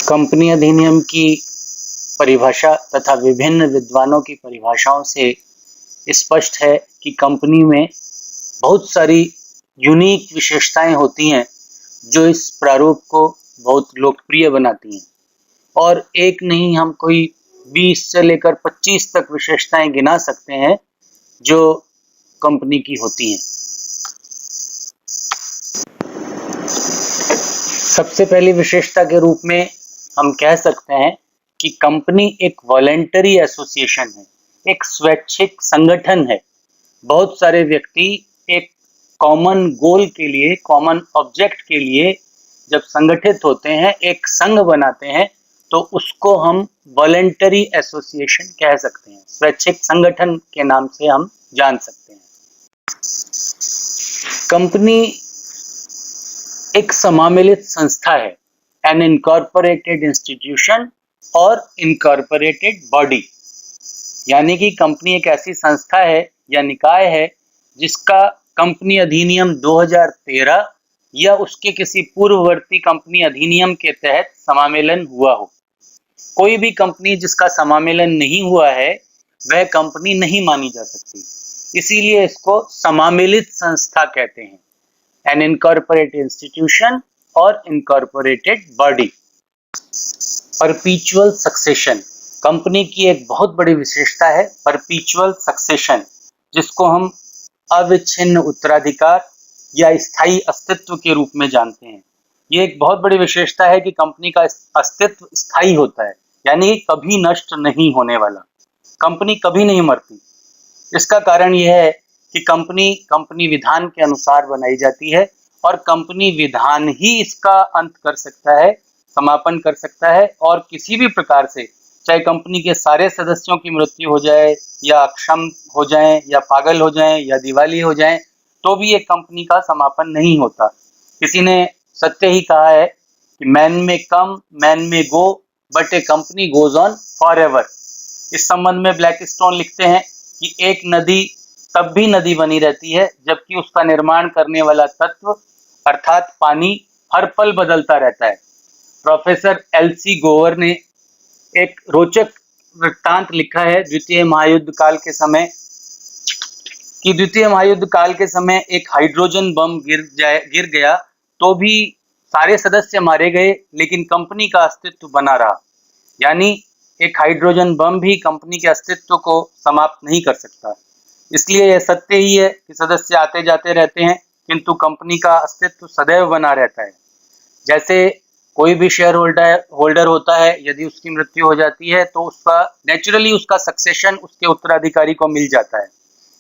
Company अधिनियम की परिभाषा तथा विभिन्न विद्वानों की परिभाषाओं से स्पष्ट है कि कंपनी में बहुत सारी यूनिक विशेषताएं होती हैं जो इस प्रारूप को बहुत लोकप्रिय बनाती हैं। और एक नहीं, हम कोई 20 से लेकर 25 तक विशेषताएं गिना सकते हैं जो कंपनी की होती हैं। सबसे पहली विशेषता के रूप में हम कह सकते हैं कि कंपनी एक वॉलेंटरी एसोसिएशन है, एक स्वैच्छिक संगठन है। बहुत सारे व्यक्ति एक कॉमन गोल के लिए, कॉमन ऑब्जेक्ट के लिए जब संगठित होते हैं, एक संघ बनाते हैं, तो उसको हम वॉलेंटरी एसोसिएशन कह सकते हैं। स्वैच्छिक संगठन के नाम से हम जान सकते हैं। कंपनी एक समामेलित संस्था है, एन इनकॉर्पोरेटेड इंस्टीट्यूशन और इनकॉर्पोरेटेड बॉडी। यानी कि कंपनी एक ऐसी संस्था है या निकाय है जिसका कंपनी अधिनियम 2013 या उसके किसी पूर्ववर्ती कंपनी अधिनियम के तहत समामेलन हुआ हो। कोई भी कंपनी जिसका समामेलन नहीं हुआ है वह कंपनी नहीं मानी जा सकती, इसीलिए इसको समामेलित संस्था कहते हैं, एन इनकॉर्पोरेटेड इंस्टीट्यूशन और इनकॉर्पोरेटेड बॉडी। परपीचुअल सक्सेशन कंपनी की एक बहुत बड़ी विशेषता है, परपीचुअल सक्सेशन, जिसको हम अविच्छिन्न उत्तराधिकार या स्थायी अस्तित्व के रूप में जानते हैं। ये एक बहुत बड़ी विशेषता है कि कंपनी का अस्तित्व स्थायी होता है, यानी कभी नष्ट नहीं होने वाला। कंपनी कभी नहीं मरती। इसका कारण यह है कि कंपनी विधान के अनुसार बनाई जाती है और कंपनी विधान ही इसका अंत कर सकता है, समापन कर सकता है। और किसी भी प्रकार से, चाहे कंपनी के सारे सदस्यों की मृत्यु हो जाए या अक्षम हो जाएं या पागल हो जाएं या दिवाली हो जाएं, तो भी एक कंपनी का समापन नहीं होता। किसी ने सत्य ही कहा है कि मैन में come, man may go, but a company goes on forever. इस संबंध में ब्लैकस्टोन लिखते हैं कि एक नदी तब भी नदी बनी रहती है जबकि उसका निर्माण करने वाला तत्व अर्थात पानी हर पल बदलता रहता है। Professor LC. गोवर ने एक रोचक वृत्तांत लिखा है द्वितीय महायुद्ध काल के समय एक हाइड्रोजन बम गिर गया तो भी सारे सदस्य मारे गए, लेकिन कंपनी का अस्तित्व बना रहा। यानी एक हाइड्रोजन बम भी कंपनी के अस्तित्व को समाप्त नहीं कर सकता। इसलिए यह सत्य ही है कि सदस्य आते जाते रहते हैं, किंतु कंपनी का अस्तित्व सदैव बना रहता है। जैसे कोई भी शेयर होल्डर होता है, यदि उसकी मृत्यु हो जाती है तो उसका नेचुरली उसका सक्सेशन उसके उत्तराधिकारी को मिल जाता है।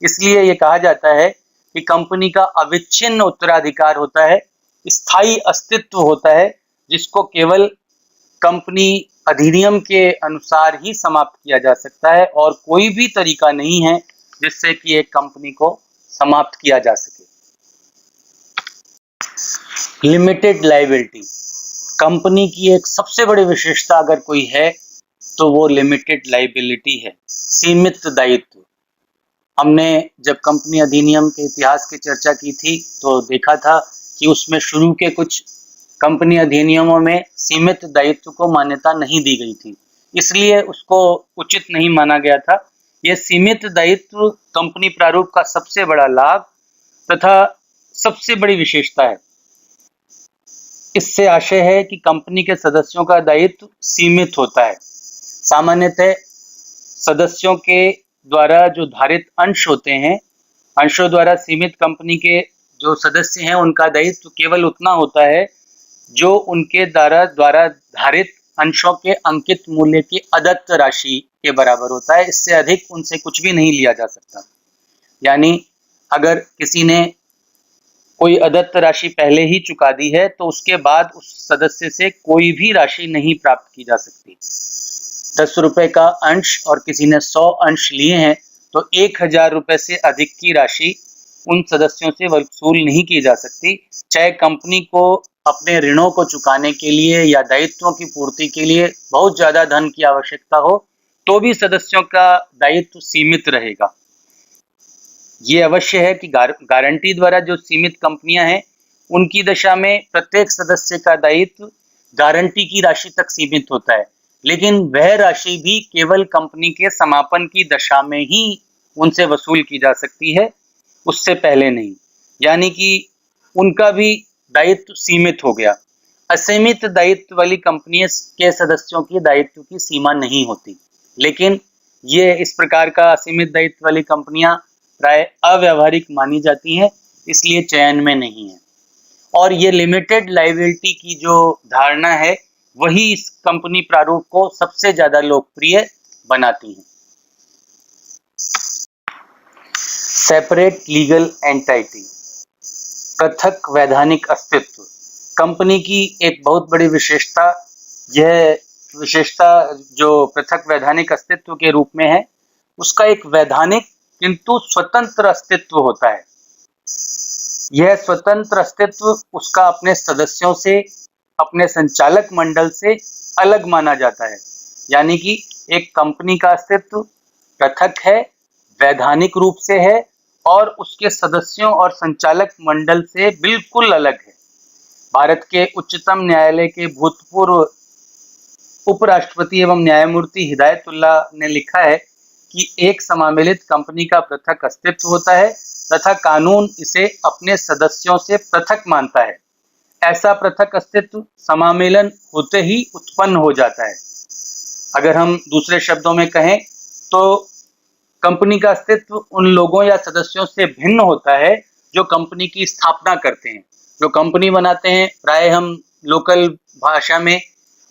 इसलिए ये कहा जाता है कि कंपनी का अविच्छिन्न उत्तराधिकार होता है, स्थायी अस्तित्व होता है, जिसको केवल कंपनी अधिनियम के अनुसार ही समाप्त किया जा सकता है और कोई भी तरीका नहीं है जिससे कि एक कंपनी को समाप्त किया जा सके। लिमिटेड लायबिलिटी कंपनी की एक सबसे बड़ी विशेषता अगर कोई है तो वो लिमिटेड लायबिलिटी है, सीमित दायित्व। हमने जब कंपनी अधिनियम के इतिहास की चर्चा की थी तो देखा था कि उसमें शुरू के कुछ कंपनी अधिनियमों में सीमित दायित्व को मान्यता नहीं दी गई थी, इसलिए उसको उचित नहीं माना गया था। यह सीमित दायित्व कंपनी प्रारूप का सबसे बड़ा लाभ तथा सबसे बड़ी विशेषता है। इससे आशय है कि कंपनी के सदस्यों का दायित्व सीमित होता है। सामान्यतः सदस्यों के द्वारा जो धारित अंश होते हैं, अंशों द्वारा सीमित कंपनी के जो सदस्य हैं उनका दायित्व केवल उतना होता है जो उनके द्वारा धारित अंशों के अंकित मूल्य की अदत्त राशि के बराबर होता है। इससे अधिक उनसे कुछ भी नहीं लिया जा सकता। यानी अगर किसी ने कोई अदत्त राशि पहले ही चुका दी है तो उसके बाद उस सदस्य से कोई भी राशि नहीं प्राप्त की जा सकती। 10 रुपए का अंश और किसी ने 100 अंश लिए हैं तो 1000 रुपए से अधिक की राशि उन सदस्यों से वसूल नहीं की जा सकती। चाहे कंपनी को अपने ऋणों को चुकाने के लिए या दायित्वों की पूर्ति के लिए बहुत ज्यादा धन की आवश्यकता हो तो भी सदस्यों का दायित्व सीमित रहेगा। ये अवश्य है कि गारंटी द्वारा जो सीमित कंपनियां हैं उनकी दशा में प्रत्येक सदस्य का दायित्व गारंटी की राशि तक सीमित होता है, लेकिन वह राशि भी केवल कंपनी के समापन की दशा में ही उनसे वसूल की जा सकती है, उससे पहले नहीं। यानी कि उनका भी दायित्व सीमित हो गया। असीमित दायित्व वाली कंपनियों के सदस्यों की दायित्व की सीमा नहीं होती, लेकिन ये इस प्रकार का असीमित दायित्व वाली कंपनियां प्राय अव्यावहारिक मानी जाती हैं, इसलिए चयन में नहीं है। और ये लिमिटेड लायबिलिटी की जो धारणा है वही इस कंपनी प्रारूप को सबसे ज्यादा लोकप्रिय बनाती है। सेपरेट लीगल एंटिटी, पृथक वैधानिक अस्तित्व। कंपनी की एक बहुत बड़ी विशेषता, यह विशेषता जो पृथक वैधानिक अस्तित्व के रूप में है, उसका एक वैधानिक किंतु स्वतंत्र अस्तित्व होता है। यह स्वतंत्र अस्तित्व उसका अपने सदस्यों से, अपने संचालक मंडल से अलग माना जाता है। यानी कि एक कंपनी का अस्तित्व पृथक है, वैधानिक रूप से है और उसके सदस्यों और संचालक मंडल से बिल्कुल अलग है। भारत के उच्चतम न्यायालय के भूतपूर्व उपराष्ट्रपति एवं न्यायमूर्ति हिदायतुल्लाह ने लिखा है कि एक समामेलित कंपनी का पृथक अस्तित्व होता है तथा कानून इसे अपने सदस्यों से पृथक मानता है। ऐसा पृथक अस्तित्व समामेलन होते ही उत्पन्न हो जाता है। अगर हम दूसरे शब्दों में कहें तो कंपनी का अस्तित्व उन लोगों या सदस्यों से भिन्न होता है जो कंपनी की स्थापना करते हैं। जो कंपनी बनाते हैं, प्राय हम लोकल भाषा में,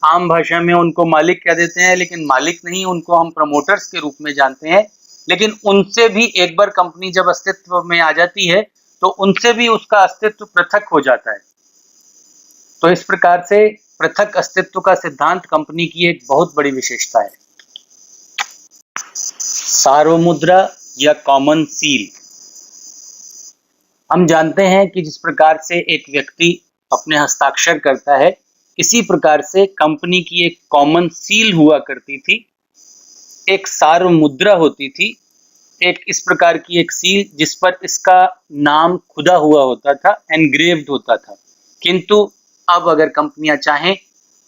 आम भाषा में उनको मालिक कह देते हैं, लेकिन मालिक नहीं, उनको हम प्रमोटर्स के रूप में जानते हैं। लेकिन उनसे भी एक बार कंपनी जब अस्तित्व में आ जाती है तो उनसे भी उसका अस्तित्व पृथक हो जाता है। तो इस प्रकार से पृथक अस्तित्व का सिद्धांत कंपनी की एक बहुत बड़ी विशेषता है। सार्वमुद्रा या कॉमन सील। हम जानते हैं कि जिस प्रकार से एक व्यक्ति अपने हस्ताक्षर करता है, इसी प्रकार से कंपनी की एक कॉमन सील हुआ करती थी, एक सार्वमुद्रा होती थी, एक इस प्रकार की एक सील जिस पर इसका नाम खुदा हुआ होता था, एनग्रेव्ड होता था। किंतु अब अगर कंपनियां चाहें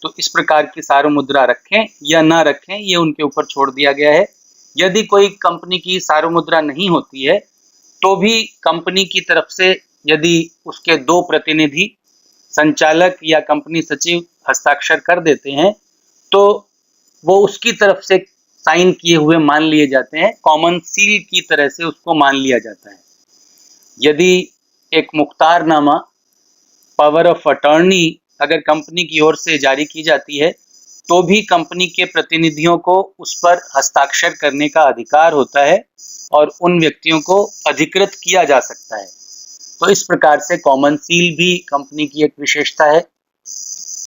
तो इस प्रकार की सार्वमुद्रा रखें या ना रखें, ये उनके ऊपर छोड़ दिया गया है। यदि कोई कंपनी की सार्वमुद्रा नहीं होती है तो भी कंपनी की तरफ से यदि उसके 2 प्रतिनिधि, संचालक या कंपनी सचिव हस्ताक्षर कर देते हैं तो वो उसकी तरफ से साइन किए हुए मान लिए जाते हैं, कॉमन सील की तरह से उसको मान लिया जाता है। यदि एक मुख्तारनामा, पावर ऑफ अटॉर्नी अगर कंपनी की ओर से जारी की जाती है तो भी कंपनी के प्रतिनिधियों को उस पर हस्ताक्षर करने का अधिकार होता है और उन व्यक्तियों को अधिकृत किया जा सकता है। तो इस प्रकार से कॉमन सील भी कंपनी की एक विशेषता है।